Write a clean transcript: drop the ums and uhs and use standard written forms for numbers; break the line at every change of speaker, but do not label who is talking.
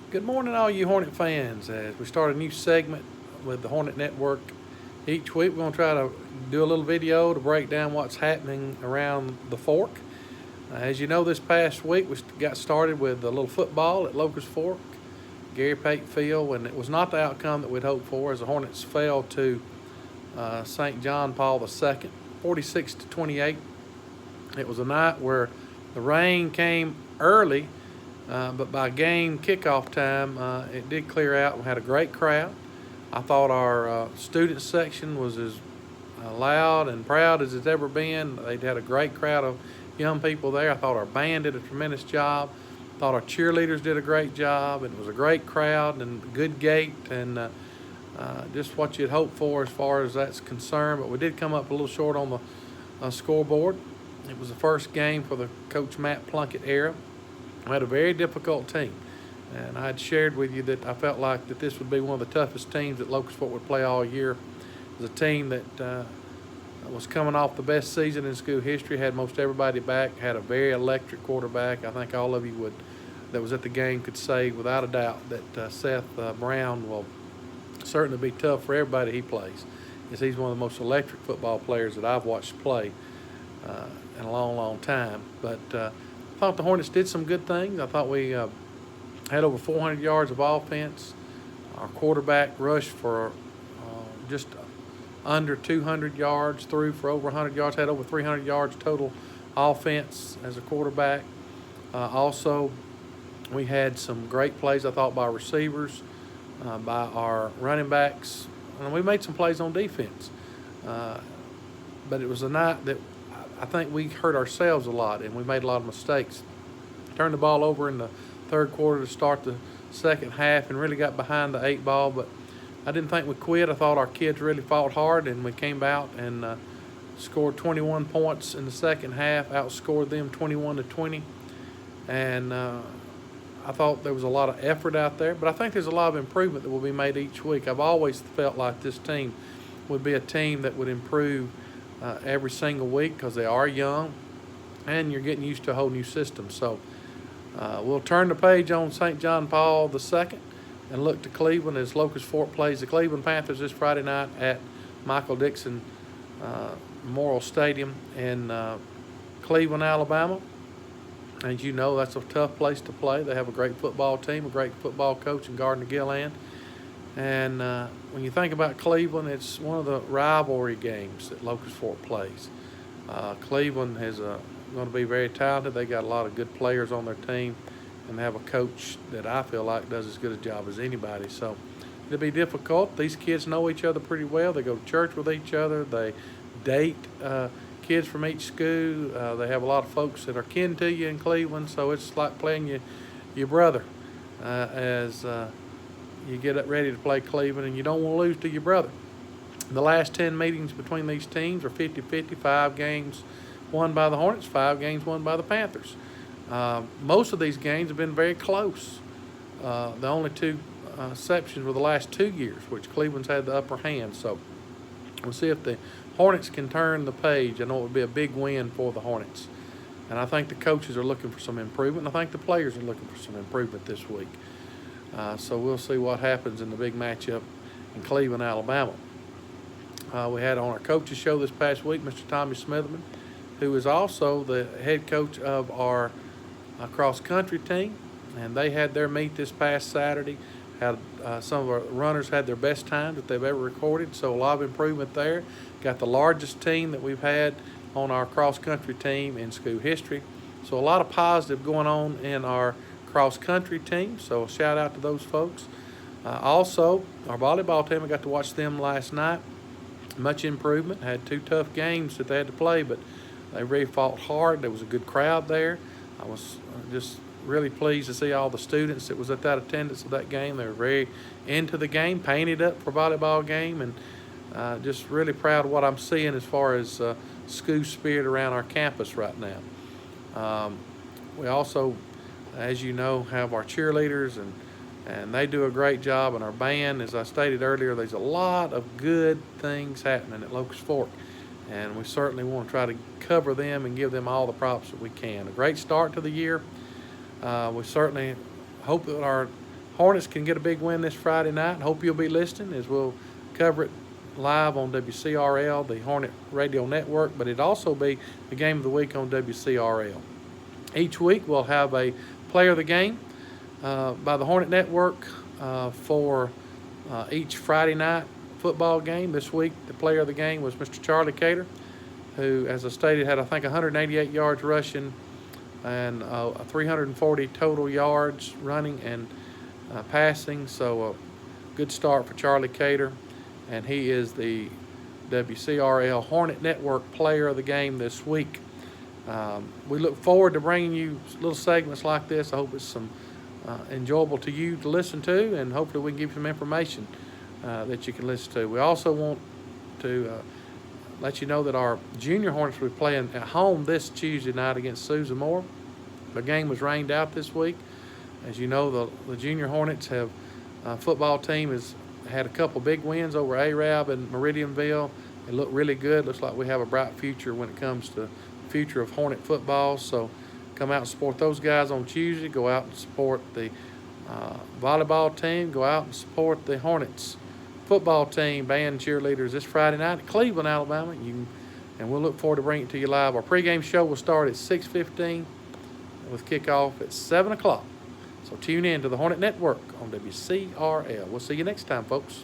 Good morning, all you Hornet fans. As we start a new segment with the Hornet Network, each week we're going to try to do a little video to break down what's happening around the Fork. As you know, this past week we got started with a little football at Locust Fork, Gary Pate Field, and it was not the outcome that we'd hoped for as the Hornets fell to St. John Paul II, 46-28. It was a night where the rain came early. But by game kickoff time, it did clear out. We had a great crowd. I thought our student section was as loud and proud as it's ever been. They'd had a great crowd of young people there. I thought our band did a tremendous job. I thought our cheerleaders did a great job. It was a great crowd and good gate and just what you'd hope for as far as that's concerned. But we did come up a little short on the scoreboard. It was the first game for the Coach Matt Plunkett era. We had a very difficult team, and I had shared with you that I felt like that this would be one of the toughest teams that Locust Fork would play all year. It was a team that was coming off the best season in school history, had most everybody back, had a very electric quarterback. I think all of you that was at the game could say without a doubt that Seth Brown will certainly be tough for everybody he plays, as he's one of the most electric football players that I've watched play in a long, long time. But I thought the Hornets did some good things. I thought we had over 400 yards of offense. Our quarterback rushed for just under 200 yards, threw for over 100 yards, had over 300 yards total offense as a quarterback. Also, we had some great plays, I thought, by receivers, by our running backs, and we made some plays on defense. But it was a night that I think we hurt ourselves a lot, and we made a lot of mistakes. Turned the ball over in the third quarter to start the second half and really got behind the 8 ball, but I didn't think we quit. I thought our kids really fought hard, and we came out and scored 21 points in the second half, outscored them 21-20. And I thought there was a lot of effort out there, but I think there's a lot of improvement that will be made each week. I've always felt like this team would be a team that would improve every single week because they are young and you're getting used to a whole new system. So we'll turn the page on St. John Paul II and look to Cleveland as Locust Fork plays the Cleveland Panthers this Friday night at Michael Dixon Memorial Stadium in Cleveland, Alabama. As you know, that's a tough place to play. They have a great football team, a great football coach in Gardner Gilland. And when you think about Cleveland, it's one of the rivalry games that Locust Fork plays. Cleveland is going to be very talented. They got a lot of good players on their team, and they have a coach that I feel like does as good a job as anybody. So it'll be difficult. These kids know each other pretty well. They go to church with each other. They date kids from each school. They have a lot of folks that are kin to you in Cleveland, so it's like playing your brother as you get ready to play Cleveland, and you don't want to lose to your brother. The last 10 meetings between these teams are 50-50, 5 games won by the Hornets, 5 games won by the Panthers. Most of these games have been very close. The only 2 exceptions were the last 2 years, which Cleveland's had the upper hand. So we'll see if the Hornets can turn the page. I know it would be a big win for the Hornets. And I think the coaches are looking for some improvement. I think the players are looking for some improvement this week. So we'll see what happens in the big matchup in Cleveland, Alabama. We had on our coaches show this past week Mr. Tommy Smitherman, who is also the head coach of our cross-country team. And they had their meet this past Saturday. Had some of our runners had their best time that they've ever recorded, so a lot of improvement there. Got the largest team that we've had on our cross-country team in school history. So a lot of positive going on in our cross-country team, so a shout out to those folks. Also, our volleyball team, I got to watch them last night. Much improvement. Had 2 tough games that they had to play, but they really fought hard. There was a good crowd there. I was just really pleased to see all the students that was at that attendance of that game. They were very into the game, painted up for a volleyball game, and just really proud of what I'm seeing as far as school spirit around our campus right now. We also, as you know, have our cheerleaders, and they do a great job. And our band, as I stated earlier, there's a lot of good things happening at Locust Fork, and we certainly want to try to cover them and give them all the props that we can. A great start to the year. We certainly hope that our Hornets can get a big win this Friday night. Hope you'll be listening as we'll cover it live on WCRL, the Hornet Radio Network, but it'll also be the game of the week on WCRL. Each week we'll have a player of the game by the Hornet Network for each Friday night football game. This week the player of the game was Mr. Charlie Cater, who, as I stated, had I think 188 yards rushing and 340 total yards running and passing. So a good start for Charlie Cater, and he is the WCRL Hornet Network player of the game this week. We look forward to bringing you little segments like this. I hope it's some enjoyable to you to listen to, and hopefully we can give you some information that you can listen to. We also want to let you know that our junior Hornets will be playing at home this Tuesday night against Susan Moore. The game was rained out this week. As you know, the junior Hornets football team has had a couple big wins over Arab and Meridianville. They look really good. Looks like we have a bright future when it comes to the future of Hornet football. So come out and support those guys on Tuesday. Go out and support the volleyball team. Go out and support the Hornets football team, band, cheerleaders this Friday night at Cleveland, Alabama. And we'll look forward to bringing it to you live. Our pregame show will start at 6:15 with kickoff at 7 o'clock. So tune in to the Hornet Network on WCRL. We'll see you next time, folks.